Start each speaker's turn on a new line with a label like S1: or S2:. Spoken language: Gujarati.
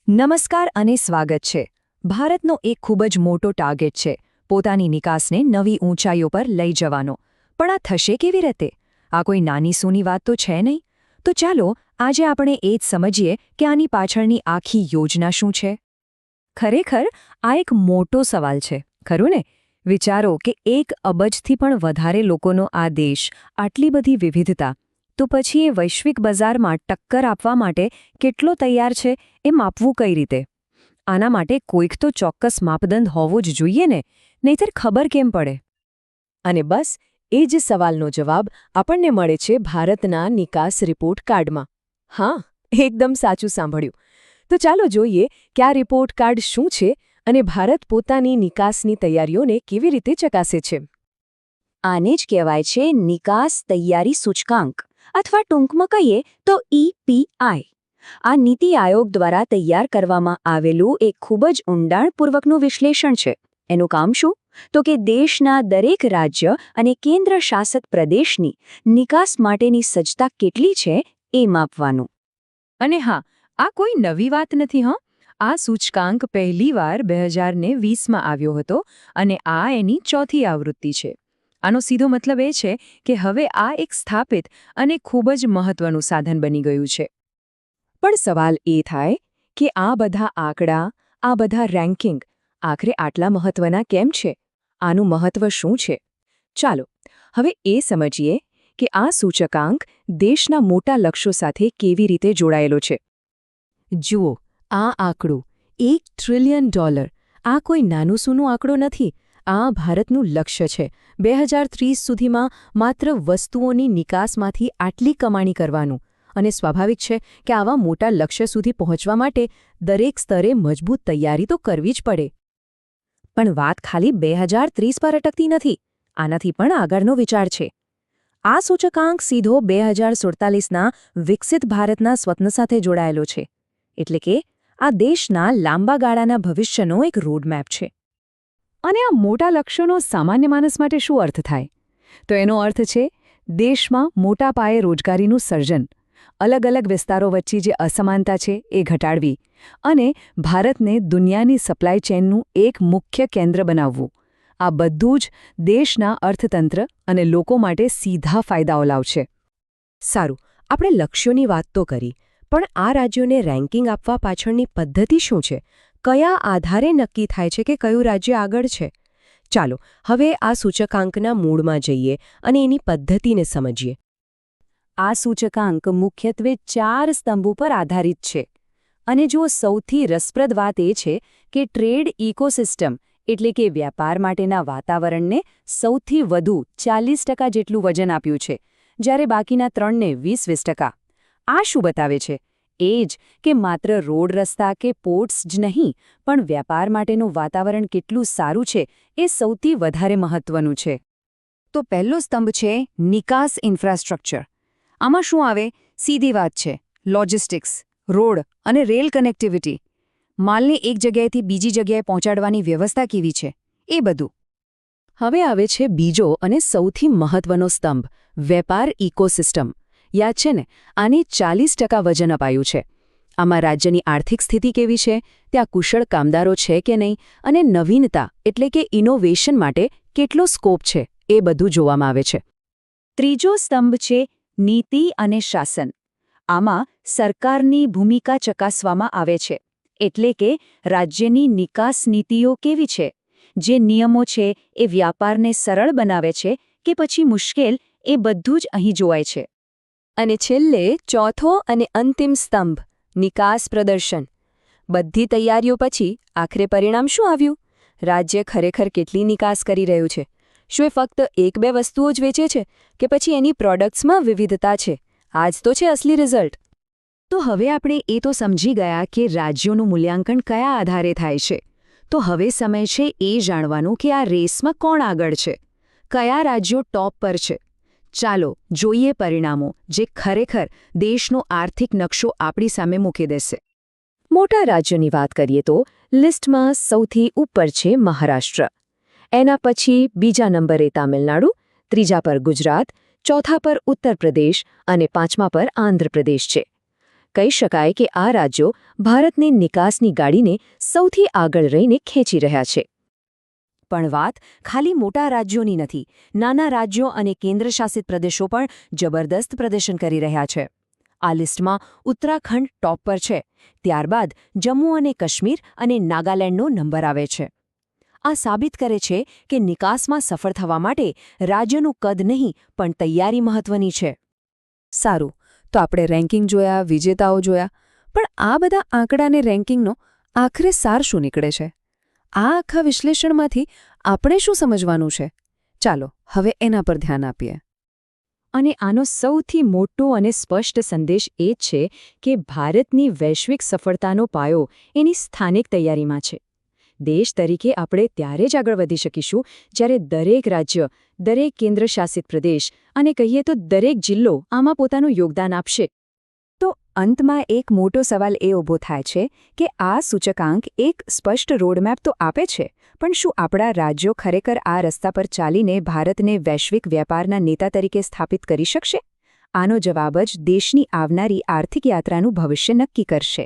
S1: નમસ્કાર અને સ્વાગત છે. ભારતનો એક ખૂબ જ મોટો ટાર્ગેટ છે પોતાની નિકાસને નવી ઊંચાઈઓ પર લઈ જવાનો. પણ આ થશે કેવી રીતે? આ કોઈ નાની સૂની વાત તો છે નહીં. તો ચાલો આજે આપણે એ જ સમજીએ કે આની પાછળની આખી યોજના શું છે. ખરેખર આ એક મોટો સવાલ છે, ખરું ને? વિચારો કે 1 અબજથી પણ વધારે લોકોનો આ દેશ, આટલી બધી વિવિધતા, તો પછી એ વૈશ્વિક બજારમાં ટક્કર આપવા માટે કેટલો તૈયાર છે એ માપવું કઈ રીતે? આના માટે કોઈક તો ચોક્કસ માપદંડ હોવો જ જોઈએ ને, નહીંતર ખબર કેમ પડે?
S2: અને બસ એ જ સવાલનો જવાબ આપણને મળે છે ભારતના નિકાસ રિપોર્ટ કાર્ડમાં. હા, એકદમ સાચું સાંભળ્યું. તો ચાલો જોઈએ કે આ રિપોર્ટ કાર્ડ શું છે અને ભારત પોતાની નિકાસની તૈયારીઓને કેવી રીતે ચકાસે છે.
S1: આને જ કહેવાય છે નિકાસ તૈયારી સૂચકાંક, અથવા ટૂંકમાં કહીએ તો EPI. આ નીતિ આયોગ દ્વારા તૈયાર કરવામાં આવેલું એક ખૂબ જ ઊંડાણપૂર્વકનું વિશ્લેષણ છે. એનું કામ શું? તો કે દેશના દરેક રાજ્ય અને કેન્દ્ર શાસિત પ્રદેશની નિકાસ માટેની સજ્જતા કેટલી છે એ માપવાનું. અને હા, આ કોઈ નવી વાત નથી હં. આ સૂચકાંક પહેલીવાર 2020માં આવ્યો હતો અને આ એની 4થી આવૃત્તિ છે. આનો સીધો મતલબ એ છે કે હવે આ એક સ્થાપિત અને ખૂબ જ મહત્વનું સાધન બની ગયું છે.
S2: પણ સવાલ એ થાય કે આ બધા આંકડા, આ બધા રેન્કિંગ આખરે આટલા મહત્વના કેમ છે? આનું મહત્વ શું છે? ચાલો હવે એ સમજીએ કે આ સૂચકાંક દેશના મોટા લક્ષ્યો સાથે કેવી રીતે જોડાયેલો છે. જુઓ, આ આંકડો $1 ટ્રિલિયન. આ કોઈ નાનું સૂનું આંકડો નથી. આ ભારતનું લક્ષ્ય છે 2030 સુધીમાં માત્ર વસ્તુઓની નિકાસમાંથી આટલી કમાણી કરવાનું. અને સ્વાભાવિક છે કે આવા મોટા લક્ષ્ય સુધી પહોંચવા માટે દરેક સ્તરે મજબૂત તૈયારી તો કરવી જ પડે. પણ વાત ખાલી 2030 પર અટકતી નથી. આનાથી પણ આગળનો વિચાર છે. આ સૂચકાંક સીધો 2047ના વિકસિત ભારતના સ્વપ્ન સાથે જોડાયેલો છે. એટલે કે આ દેશના લાંબા ગાળાના ભવિષ્યનો એક રોડમેપ છે. અને આ મોટા લક્ષ્યોનો સામાન્ય માણસ માટે શું અર્થ થાય? તો એનો અર્થ છે દેશમાં મોટા પાયે રોજગારીનું સર્જન, અલગ અલગ વિસ્તારો વચ્ચે જે અસમાનતા છે એ ઘટાડવી અને ભારતને દુનિયાની સપ્લાય ચેઇનનું એક મુખ્ય કેન્દ્ર બનાવવું. આ બધું જ દેશના અર્થતંત્ર અને લોકો માટે સીધા ફાયદાઓ લાવશે. સારું, આપણે લક્ષ્યોની વાત તો કરી, પણ આ રાજ્યોને રેન્કિંગ આપવા પાછળની પદ્ધતિ શું છે? કયા આધારે નક્કી થાય છે કે કયું રાજ્ય આગળ છે? ચાલો હવે આ સૂચકાંકના મૂળમાં જઈએ અને એની પદ્ધતિને સમજીએ. આ સૂચકાંક મુખ્યત્વે 4 સ્તંભો પર આધારિત છે. અને જો સૌથી રસપ્રદ વાત એ છે કે ટ્રેડ ઇકોસિસ્ટમ એટલે કે વ્યાપાર માટેના વાતાવરણને સૌથી વધુ 40% જેટલું વજન આપ્યું છે, જ્યારે બાકીના 3ને 20-20%. આ શું બતાવે છે? એ જ કે માત્ર રોડ રસ્તા કે પોર્ટ્સ જ નહીં, પણ વ્યાપાર માટેનું વાતાવરણ કેટલું સારું છે એ સૌથી વધારે મહત્વનું છે. તો પહેલો સ્તંભ છે નિકાસ ઇન્ફ્રાસ્ટ્રક્ચર. આમાં શું આવે? સીધી વાત છે, લોજિસ્ટિક્સ, રોડ અને રેલ કનેક્ટિવિટી. માલને એક જગ્યાએથી બીજી જગ્યાએ પહોંચાડવાની વ્યવસ્થા કેવી છે, એ બધું. હવે આવે છે બીજો અને સૌથી મહત્વનો સ્તંભ, વેપાર ઇકોસિસ્ટમ. યાદ છે ને, આને 40% વજન અપાયું છે. આમાં રાજ્યની આર્થિક સ્થિતિ કેવી છે, ત્યાં કુશળ કામદારો છે કે નહીં, અને નવીનતા એટલે કે ઇનોવેશન માટે કેટલો સ્કોપ છે એ બધું જોવામાં આવે છે. ત્રીજો સ્તંભ છે નીતિ અને શાસન. આમાં સરકારની ભૂમિકા ચકાસવામાં આવે છે. એટલે કે રાજ્યની નિકાસ નીતિઓ કેવી છે, જે નિયમો છે એ વ્યાપારને સરળ બનાવે છે કે પછી મુશ્કેલ, એ બધું જ અહીં જોવાય છે. અને છેલ્લે ચોથો અને અંતિમ સ્તંભ, નિકાસ પ્રદર્શન. બધી તૈયારીઓ પછી આખરે પરિણામ શું આવ્યું? રાજ્ય ખરેખર કેટલી નિકાસ કરી રહ્યું છે? શું એ ફક્ત 1-2 વસ્તુઓ જ વેચે છે કે પછી એની પ્રોડક્ટ્સમાં વિવિધતા છે? આ જ તો છે અસલી રિઝલ્ટ. તો હવે આપણે એ તો સમજી ગયા કે રાજ્યોનું મૂલ્યાંકન કયા આધારે થાય છે. તો હવે સમય છે એ જાણવાનું કે આ રેસમાં કોણ આગળ છે, કયા રાજ્યો ટોપ પર છે. ચાલો જોઈએ પરિણામો જે ખરેખર દેશનો આર્થિક નકશો આપણી સામે મૂકી દેશે. મોટા રાજ્યોની વાત કરીએ તો લિસ્ટમાં સૌથી ઉપર છે મહારાષ્ટ્ર. એના પછી બીજા નંબરે તામિલનાડુ, ત્રીજા પર ગુજરાત, ચોથા પર ઉત્તર પ્રદેશ અને પાંચમા પર આંધ્રપ્રદેશ છે. કહી શકાય કે આ રાજ્યો ભારતની નિકાસની ગાડીને સૌથી આગળ રહીને ખેંચી રહ્યા છે. પણ વાત ખાલી મોટા રાજ્યોની નથી. નાના રાજ્યો અને કેન્દ્રશાસિત પ્રદેશો પણ જબરદસ્ત પ્રદર્શન કરી રહ્યા છે. આ લિસ્ટમાં ઉત્તરાખંડ ટોપ પર છે. ત્યારબાદ જમ્મુ અને કાશ્મીર અને નાગાલેન્ડનો નંબર આવે છે. આ સાબિત કરે છે કે નિકાસમાં સફળ થવા માટે રાજ્યનું કદ નહીં પણ તૈયારી મહત્વની છે. સારું, તો આપણે રેન્કિંગ જોયા, વિજેતાઓ જોયા, પણ આ બધા આંકડા અને રેન્કિંગનો આખરે સાર શું નીકળે છે? આ આખા વિશ્લેષણમાંથી આપણે શું સમજવાનું છે? ચાલો હવે એના પર ધ્યાન આપીએ.
S1: અને આનો સૌથી મોટો અને સ્પષ્ટ સંદેશ એ જ છે કે ભારતની વૈશ્વિક સફળતાનો પાયો એની સ્થાનિક તૈયારીમાં છે. દેશ તરીકે આપણે ત્યારે જ આગળ વધી શકીશું જ્યારે દરેક રાજ્ય, દરેક કેન્દ્રશાસિત પ્રદેશ અને કહીએ તો દરેક જિલ્લો આમાં પોતાનું યોગદાન આપશે.
S2: તો અંતમાં એક મોટો સવાલ એ ઊભો થાય છે કે આ સૂચકાંક એક સ્પષ્ટ રોડમેપ તો આપે છે, પણ શું આપણા રાજ્યો ખરેખર આ રસ્તા પર ચાલીને ભારતને વૈશ્વિક વેપારના નેતા તરીકે સ્થાપિત કરી શકશે? આનો જવાબ જ દેશની આવનારી આર્થિક યાત્રાનું ભવિષ્ય નક્કી કરશે.